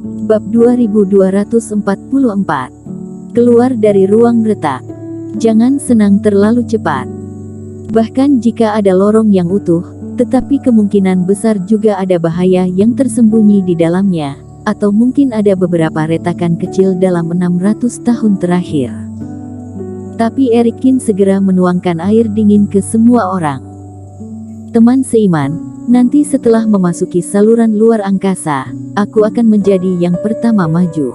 Bab 2244. Keluar dari ruang retak. Jangan senang terlalu cepat. Bahkan jika ada lorong yang utuh, tetapi kemungkinan besar juga ada bahaya yang tersembunyi di dalamnya, atau mungkin ada beberapa retakan kecil dalam 600 tahun terakhir. Tapi Erikin segera menuangkan air dingin ke semua orang. Teman seiman, nanti setelah memasuki saluran luar angkasa, aku akan menjadi yang pertama maju.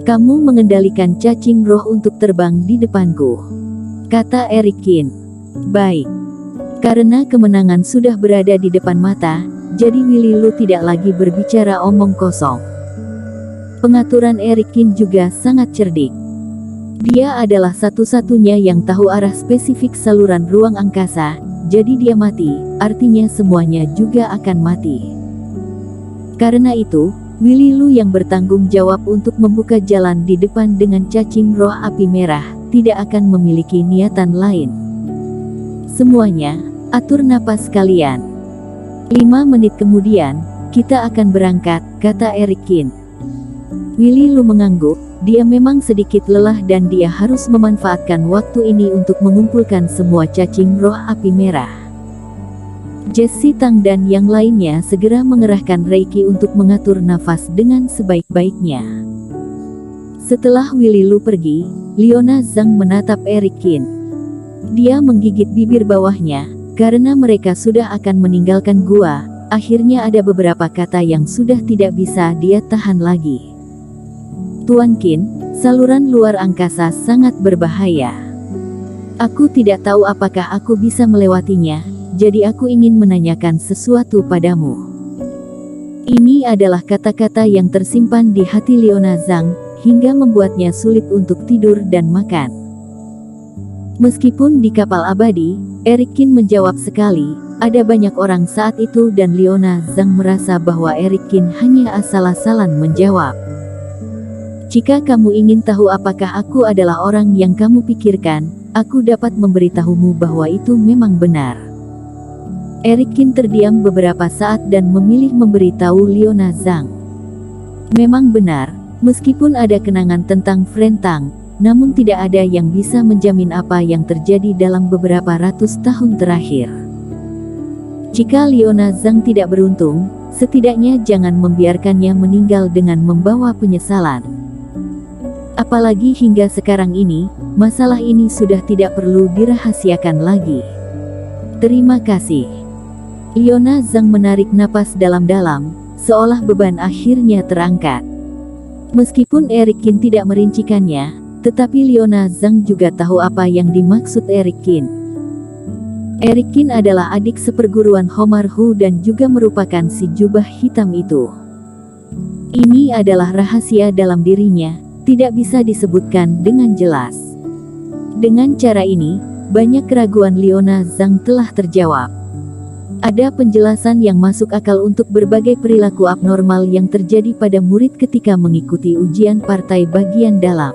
Kamu mengendalikan cacing roh untuk terbang di depanku, kata Erikin. Baik. Karena kemenangan sudah berada di depan mata, jadi Willy Lu tidak lagi berbicara omong kosong. Pengaturan Erikin juga sangat cerdik. Dia adalah satu-satunya yang tahu arah spesifik saluran ruang angkasa. Jadi dia mati, artinya semuanya juga akan mati. Karena itu, Willy Lu yang bertanggung jawab untuk membuka jalan di depan dengan cacing roh api merah, tidak akan memiliki niatan lain. Semuanya, atur napas kalian. 5 menit kemudian, kita akan berangkat, kata Erikin. Willy Lu mengangguk, dia memang sedikit lelah dan dia harus memanfaatkan waktu ini untuk mengumpulkan semua cacing roh api merah. Jesse Tang dan yang lainnya segera mengerahkan Reiki untuk mengatur nafas dengan sebaik-baiknya. Setelah Willy Lu pergi, Leona Zhang menatap Erikin. Dia menggigit bibir bawahnya, karena mereka sudah akan meninggalkan gua. Akhirnya ada beberapa kata yang sudah tidak bisa dia tahan lagi. Tuan Qin, saluran luar angkasa sangat berbahaya. Aku tidak tahu apakah aku bisa melewatinya, jadi aku ingin menanyakan sesuatu padamu. Ini adalah kata-kata yang tersimpan di hati Leona Zhang, hingga membuatnya sulit untuk tidur dan makan. Meskipun di kapal abadi, Erikin menjawab sekali, ada banyak orang saat itu dan Leona Zhang merasa bahwa Erikin hanya asal-asalan menjawab. Jika kamu ingin tahu apakah aku adalah orang yang kamu pikirkan, aku dapat memberitahumu bahwa itu memang benar. Erikin terdiam beberapa saat dan memilih memberitahu Leona Zhang. Memang benar, meskipun ada kenangan tentang Frentang, namun tidak ada yang bisa menjamin apa yang terjadi dalam beberapa ratus tahun terakhir. Jika Leona Zhang tidak beruntung, setidaknya jangan membiarkannya meninggal dengan membawa penyesalan. Apalagi hingga sekarang ini, masalah ini sudah tidak perlu dirahasiakan lagi. Terima kasih. Leona Zhang menarik napas dalam-dalam, seolah beban akhirnya terangkat. Meskipun Erikin tidak merincikannya, tetapi Leona Zhang juga tahu apa yang dimaksud Erikin. Erikin adalah adik seperguruan Homar Hu dan juga merupakan si jubah hitam itu. Ini adalah rahasia dalam dirinya, tidak bisa disebutkan dengan jelas. Dengan cara ini, banyak keraguan Leona Zhang telah terjawab. Ada penjelasan yang masuk akal untuk berbagai perilaku abnormal yang terjadi pada murid ketika mengikuti ujian partai bagian dalam.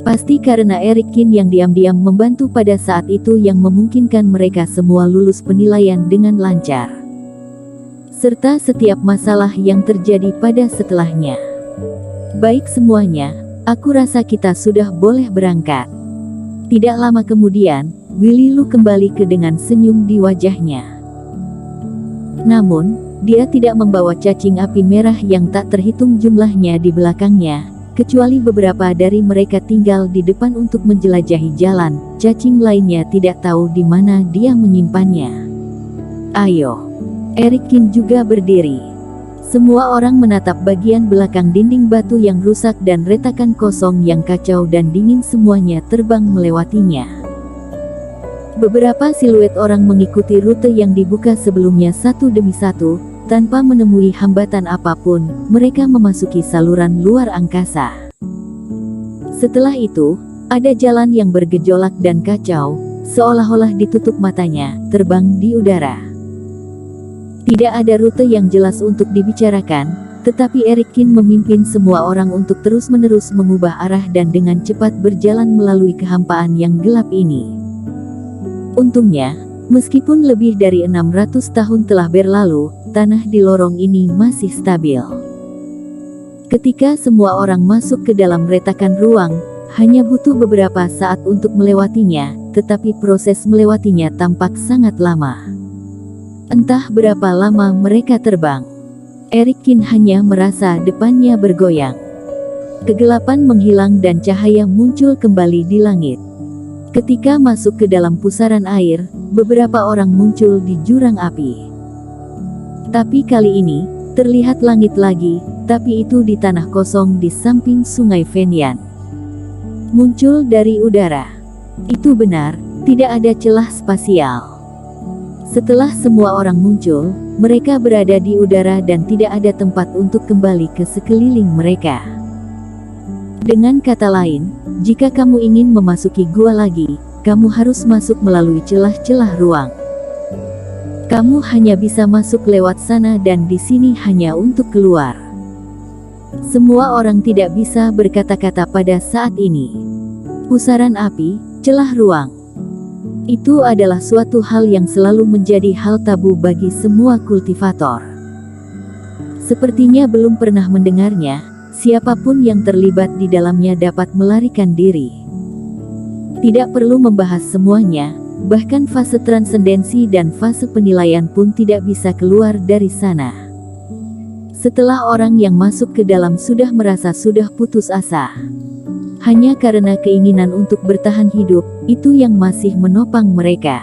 Pasti karena Erikin yang diam-diam membantu pada saat itu yang memungkinkan mereka semua lulus penilaian dengan lancar. Serta setiap masalah yang terjadi pada setelahnya. Baik semuanya, aku rasa kita sudah boleh berangkat. Tidak lama kemudian, Willy Lu kembali dengan senyum di wajahnya. Namun, dia tidak membawa cacing api merah yang tak terhitung jumlahnya di belakangnya, kecuali beberapa dari mereka tinggal di depan untuk menjelajahi jalan. Cacing lainnya tidak tahu di mana dia menyimpannya. Ayo. Erikin juga berdiri. Semua orang menatap bagian belakang dinding batu yang rusak dan retakan kosong yang kacau dan dingin, semuanya terbang melewatinya. Beberapa siluet orang mengikuti rute yang dibuka sebelumnya satu demi satu, tanpa menemui hambatan apapun. Mereka memasuki saluran luar angkasa. Setelah itu, ada jalan yang bergejolak dan kacau, seolah-olah ditutup matanya, terbang di udara. Tidak ada rute yang jelas untuk dibicarakan, tetapi Erikin memimpin semua orang untuk terus-menerus mengubah arah dan dengan cepat berjalan melalui kehampaan yang gelap ini. Untungnya, meskipun lebih dari 600 tahun telah berlalu, tanah di lorong ini masih stabil. Ketika semua orang masuk ke dalam retakan ruang, hanya butuh beberapa saat untuk melewatinya, tetapi proses melewatinya tampak sangat lama. Entah berapa lama mereka terbang. Eric Kin hanya merasa depannya bergoyang. Kegelapan menghilang dan cahaya muncul kembali di langit. Ketika masuk ke dalam pusaran air, beberapa orang muncul di jurang api. Tapi kali ini, terlihat langit lagi, tapi itu di tanah kosong di samping sungai Fenyan. Muncul dari udara. Itu benar, tidak ada celah spasial. Setelah semua orang muncul, mereka berada di udara dan tidak ada tempat untuk kembali ke sekeliling mereka. Dengan kata lain, jika kamu ingin memasuki gua lagi, kamu harus masuk melalui celah-celah ruang. Kamu hanya bisa masuk lewat sana dan di sini hanya untuk keluar. Semua orang tidak bisa berkata-kata pada saat ini. Pusaran api, celah ruang. Itu adalah suatu hal yang selalu menjadi hal tabu bagi semua kultivator. Sepertinya belum pernah mendengarnya, siapapun yang terlibat di dalamnya dapat melarikan diri. Tidak perlu membahas semuanya, bahkan fase transendensi dan fase penilaian pun tidak bisa keluar dari sana. Setelah orang yang masuk ke dalam sudah merasa sudah putus asa, hanya karena keinginan untuk bertahan hidup, itu yang masih menopang mereka.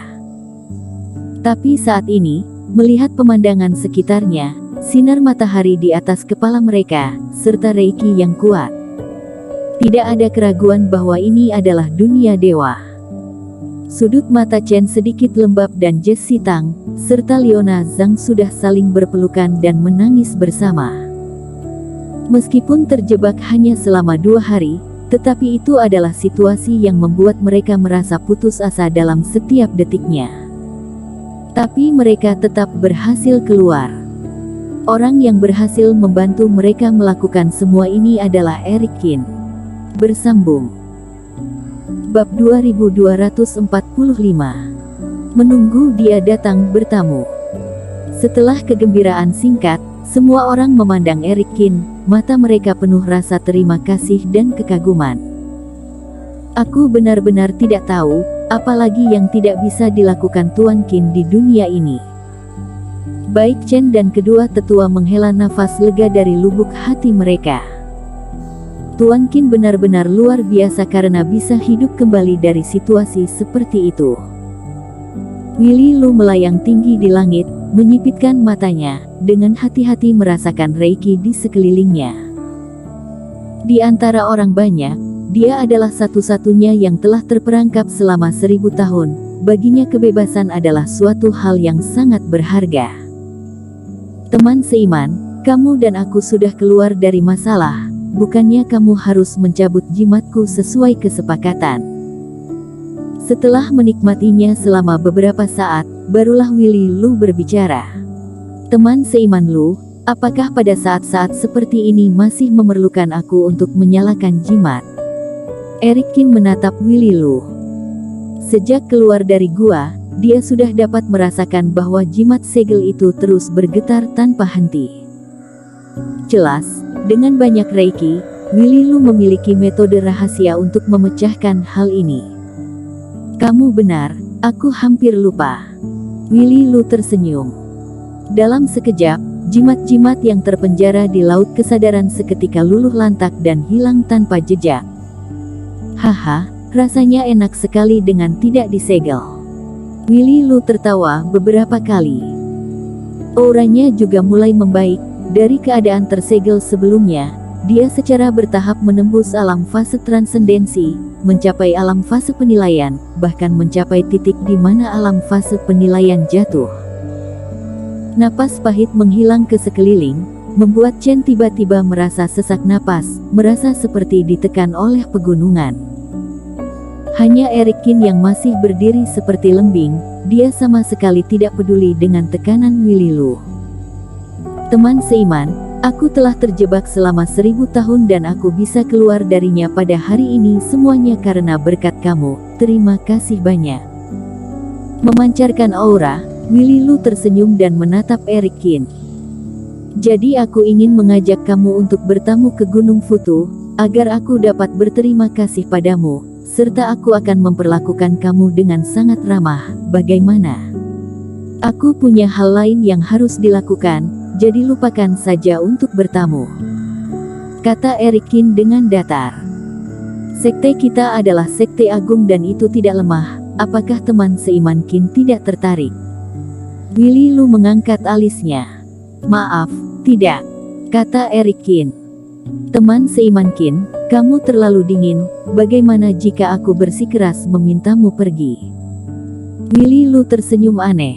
Tapi saat ini, melihat pemandangan sekitarnya, sinar matahari di atas kepala mereka, serta reiki yang kuat, tidak ada keraguan bahwa ini adalah dunia dewa. Sudut mata Chen sedikit lembab dan Jesse Tang, serta Leona Zhang sudah saling berpelukan dan menangis bersama. Meskipun terjebak hanya selama 2 hari, tetapi itu adalah situasi yang membuat mereka merasa putus asa dalam setiap detiknya. Tapi mereka tetap berhasil keluar. Orang yang berhasil membantu mereka melakukan semua ini adalah Eric Kin. Bersambung. Bab 2245. Menunggu dia datang bertamu. Setelah kegembiraan singkat, semua orang memandang Eric Kin, mata mereka penuh rasa terima kasih dan kekaguman. Aku benar-benar tidak tahu, apalagi yang tidak bisa dilakukan Tuan Qin di dunia ini. Baik Chen dan kedua tetua menghela nafas lega dari lubuk hati mereka. Tuan Qin benar-benar luar biasa karena bisa hidup kembali dari situasi seperti itu. Willy Lu melayang tinggi di langit, menyipitkan matanya, dengan hati-hati merasakan reiki di sekelilingnya. Di antara orang banyak, dia adalah satu-satunya yang telah terperangkap selama 1000 tahun, baginya kebebasan adalah suatu hal yang sangat berharga. Teman seiman, kamu dan aku sudah keluar dari masalah. Bukannya kamu harus mencabut jimatku sesuai kesepakatan. Setelah menikmatinya selama beberapa saat, barulah Willy Lu berbicara. Teman seiman Lu, apakah pada saat-saat seperti ini masih memerlukan aku untuk menyalakan jimat? Eric Kin menatap Willy Lu. Sejak keluar dari gua, dia sudah dapat merasakan bahwa jimat segel itu terus bergetar tanpa henti. Jelas, dengan banyak reiki, Willy Lu memiliki metode rahasia untuk memecahkan hal ini. Kamu benar, aku hampir lupa. Willy Lu tersenyum. Dalam sekejap, jimat-jimat yang terpenjara di laut kesadaran seketika luluh lantak dan hilang tanpa jejak. Haha, rasanya enak sekali dengan tidak disegel. Willy Lu tertawa beberapa kali. Auranya juga mulai membaik. Dari keadaan tersegel sebelumnya, dia secara bertahap menembus alam fase transendensi, mencapai alam fase penilaian, bahkan mencapai titik di mana alam fase penilaian jatuh. Napas pahit menghilang ke sekeliling, membuat Chen tiba-tiba merasa sesak napas, merasa seperti ditekan oleh pegunungan. Hanya Eric Kin yang masih berdiri seperti lembing, dia sama sekali tidak peduli dengan tekanan Willy Lu. Teman seiman, aku telah terjebak selama 1000 tahun dan aku bisa keluar darinya pada hari ini semuanya karena berkat kamu, terima kasih banyak. Memancarkan aura, Willy Lu tersenyum dan menatap Eric Kin. Jadi aku ingin mengajak kamu untuk bertamu ke Gunung Futu, agar aku dapat berterima kasih padamu, serta aku akan memperlakukan kamu dengan sangat ramah. Bagaimana? Aku punya hal lain yang harus dilakukan, jadi lupakan saja untuk bertamu, kata Erikin dengan datar. Sekte kita adalah sekte agung dan itu tidak lemah, apakah teman seiman Qin tidak tertarik? Willy Lu mengangkat alisnya. Maaf, tidak, kata Erikin. Teman seiman Qin, kamu terlalu dingin, bagaimana jika aku bersikeras memintamu pergi? Willy Lu tersenyum aneh.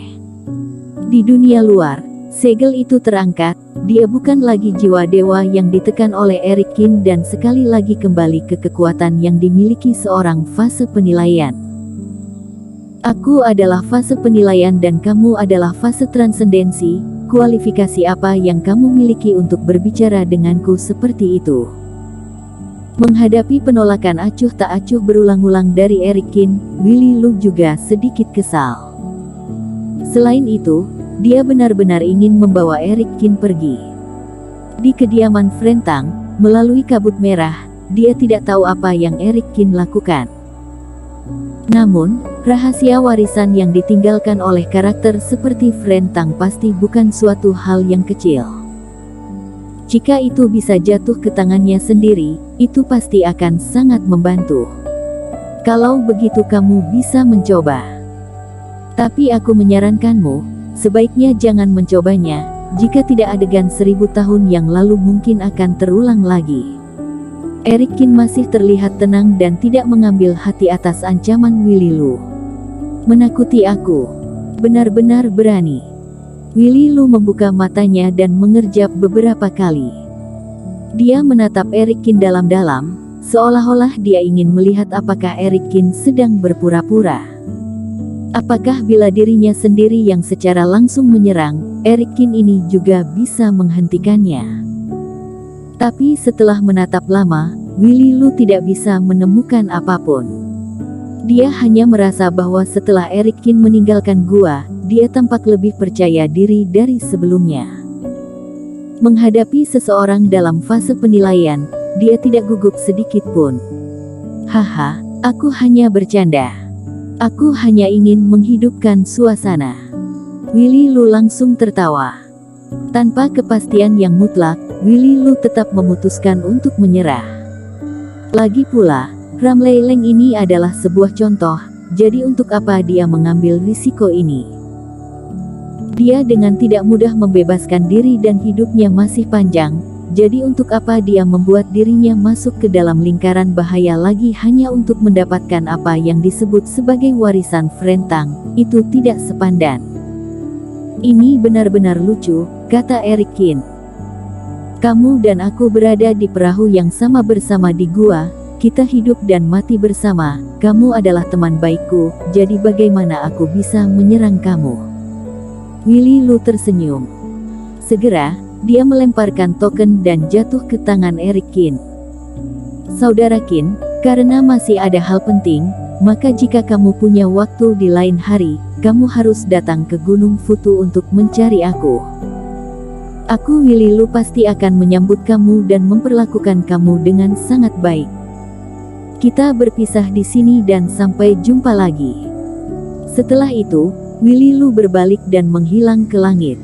Di dunia luar, segel itu terangkat, dia bukan lagi jiwa dewa yang ditekan oleh Erikin dan sekali lagi kembali ke kekuatan yang dimiliki seorang fase penilaian. Aku adalah fase penilaian dan kamu adalah fase transendensi. Kualifikasi apa yang kamu miliki untuk berbicara denganku seperti itu? Menghadapi penolakan acuh tak acuh berulang-ulang dari Erikin, Willy Lu juga sedikit kesal. Selain itu, dia benar-benar ingin membawa Erikin pergi. Di kediaman Frentang, melalui kabut merah, dia tidak tahu apa yang Erikin lakukan. Namun, rahasia warisan yang ditinggalkan oleh karakter seperti Frentang pasti bukan suatu hal yang kecil. Jika itu bisa jatuh ke tangannya sendiri, itu pasti akan sangat membantu. Kalau begitu kamu bisa mencoba. Tapi aku menyarankanmu, sebaiknya jangan mencobanya, jika tidak adegan 1000 tahun yang lalu mungkin akan terulang lagi. Erikin masih terlihat tenang dan tidak mengambil hati atas ancaman Willy Lu. Menakuti aku. Benar-benar berani. Willy Lu membuka matanya dan mengerjap beberapa kali. Dia menatap Erikin dalam-dalam, seolah-olah dia ingin melihat apakah Erikin sedang berpura-pura. Apakah bila dirinya sendiri yang secara langsung menyerang, Erikin ini juga bisa menghentikannya? Tapi setelah menatap lama, Willy Lu tidak bisa menemukan apapun. Dia hanya merasa bahwa setelah Erikin meninggalkan gua, dia tampak lebih percaya diri dari sebelumnya. Menghadapi seseorang dalam fase penilaian, dia tidak gugup sedikit pun. Haha, aku hanya bercanda. Aku hanya ingin menghidupkan suasana. Willy Lu langsung tertawa. Tanpa kepastian yang mutlak, Willy Lu tetap memutuskan untuk menyerah. Lagi pula, Ramleileng ini adalah sebuah contoh, jadi untuk apa dia mengambil risiko ini? Dia dengan tidak mudah membebaskan diri dan hidupnya masih panjang, jadi untuk apa dia membuat dirinya masuk ke dalam lingkaran bahaya lagi hanya untuk mendapatkan apa yang disebut sebagai warisan Frentang, itu tidak sepandan. Ini benar-benar lucu, kata Erikin. Kamu dan aku berada di perahu yang sama bersama di gua, kita hidup dan mati bersama, kamu adalah teman baikku, jadi bagaimana aku bisa menyerang kamu? Willy Lu tersenyum. Segera, dia melemparkan token dan jatuh ke tangan Erikin. Saudara Qin, karena masih ada hal penting, maka jika kamu punya waktu di lain hari, kamu harus datang ke Gunung Futu untuk mencari aku. Aku Willy Lu pasti akan menyambut kamu dan memperlakukan kamu dengan sangat baik. Kita berpisah di sini dan sampai jumpa lagi. Setelah itu, Willy Lu berbalik dan menghilang ke langit.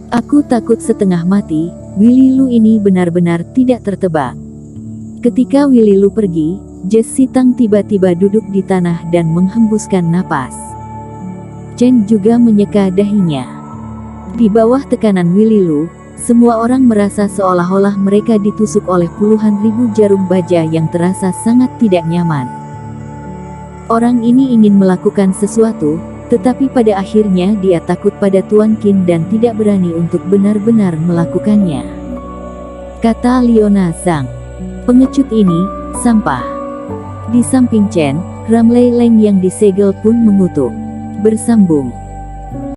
Aku takut setengah mati, Willy Lu ini benar-benar tidak tertebak. Ketika Willy Lu pergi, Jesse Tang tiba-tiba duduk di tanah dan menghembuskan napas. Chen juga menyeka dahinya. Di bawah tekanan Willy Lu, semua orang merasa seolah-olah mereka ditusuk oleh puluhan ribu jarum baja yang terasa sangat tidak nyaman. Orang ini ingin melakukan sesuatu, tetapi pada akhirnya dia takut pada Tuan Qin dan tidak berani untuk benar-benar melakukannya. Kata Leona Zhang. Pengecut ini, sampah. Di samping Chen, Ramleileng yang disegel pun mengutuk. Bersambung.